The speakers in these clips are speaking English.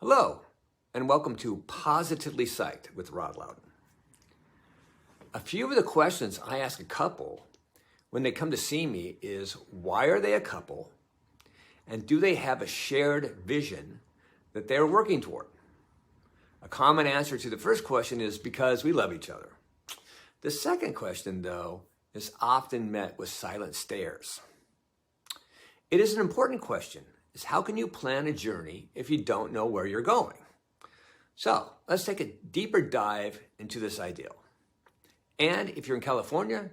Hello, and welcome to Positively Psyched with Rod Loudon. A few of the questions I ask a couple when they come to see me is, why are they a couple? And do they have a shared vision that they're working toward? A common answer to the first question is because we love each other. The second question, though, is often met with silent stares. It is an important question. Is how can you plan a journey if you don't know where you're going? So let's take a deeper dive into this ideal. And if you're in California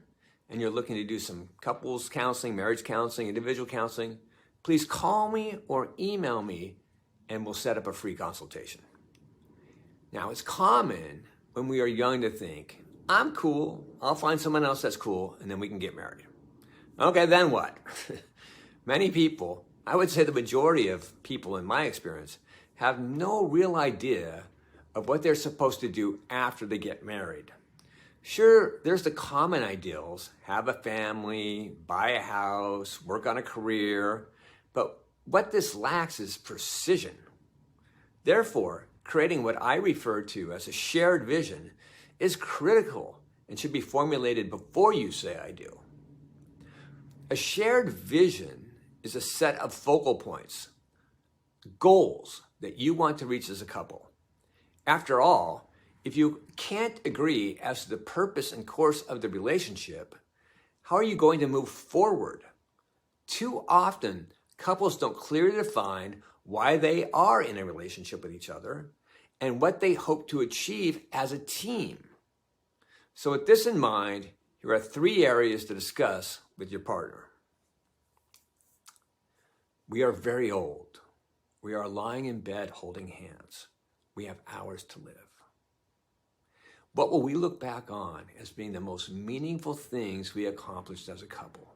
and you're looking to do some couples counseling, marriage counseling, individual counseling, please call me or email me and we'll set up a free consultation. Now, it's common when we are young to think, I'm cool, I'll find someone else that's cool, and then we can get married. Okay, then what? Many people, I would say the majority of people in my experience, have no real idea of what they're supposed to do after they get married. Sure, there's the common ideals, have a family, buy a house, work on a career, but what this lacks is precision. Therefore, creating what I refer to as a shared vision is critical and should be formulated before you say I do. A shared vision is a set of focal points, goals that you want to reach as a couple. After all, if you can't agree as to the purpose and course of the relationship, how are you going to move forward? Too often, couples don't clearly define why they are in a relationship with each other and what they hope to achieve as a team. So with this in mind, here are 3 areas to discuss with your partner. We are very old. We are lying in bed holding hands. We have hours to live. What will we look back on as being the most meaningful things we accomplished as a couple?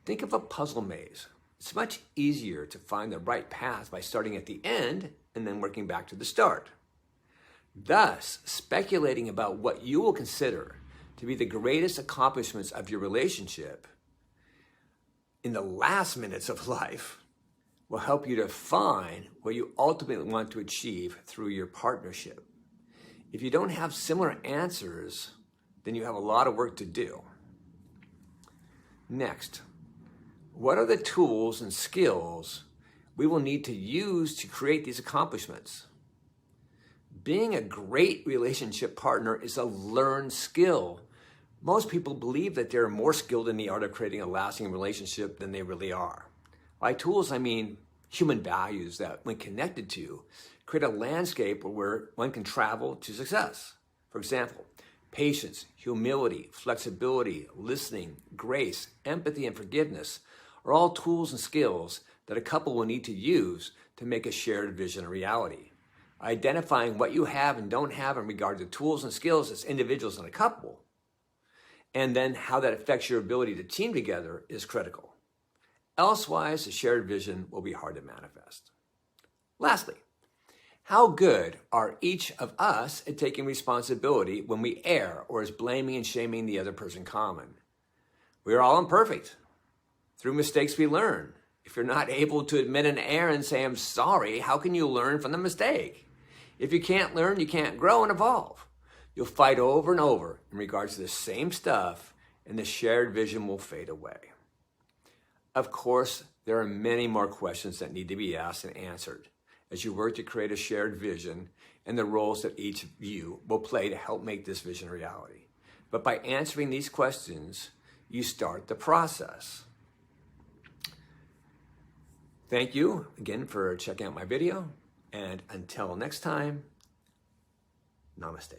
Think of a puzzle maze. It's much easier to find the right path by starting at the end and then working back to the start. Thus, speculating about what you will consider to be the greatest accomplishments of your relationship in the last minutes of life will help you to find what you ultimately want to achieve through your partnership. If you don't have similar answers, then you have a lot of work to do. Next, what are the tools and skills we will need to use to create these accomplishments? Being a great relationship partner is a learned skill. Most people believe that they're more skilled in the art of creating a lasting relationship than they really are. By tools, I mean human values that, when connected to, create a landscape where one can travel to success. For example, patience, humility, flexibility, listening, grace, empathy, and forgiveness are all tools and skills that a couple will need to use to make a shared vision a reality. Identifying what you have and don't have in regard to tools and skills as individuals in a couple, and then how that affects your ability to team together is critical. Elsewise, a shared vision will be hard to manifest. Lastly, how good are each of us at taking responsibility when we err or is blaming and shaming the other person common? We are all imperfect. Through mistakes we learn. If you're not able to admit an error and say, I'm sorry, how can you learn from the mistake? If you can't learn, you can't grow and evolve. You'll fight over and over in regards to the same stuff, and the shared vision will fade away. Of course, there are many more questions that need to be asked and answered as you work to create a shared vision and the roles that each of you will play to help make this vision a reality. But by answering these questions, you start the process. Thank you again for checking out my video, and until next time, namaste.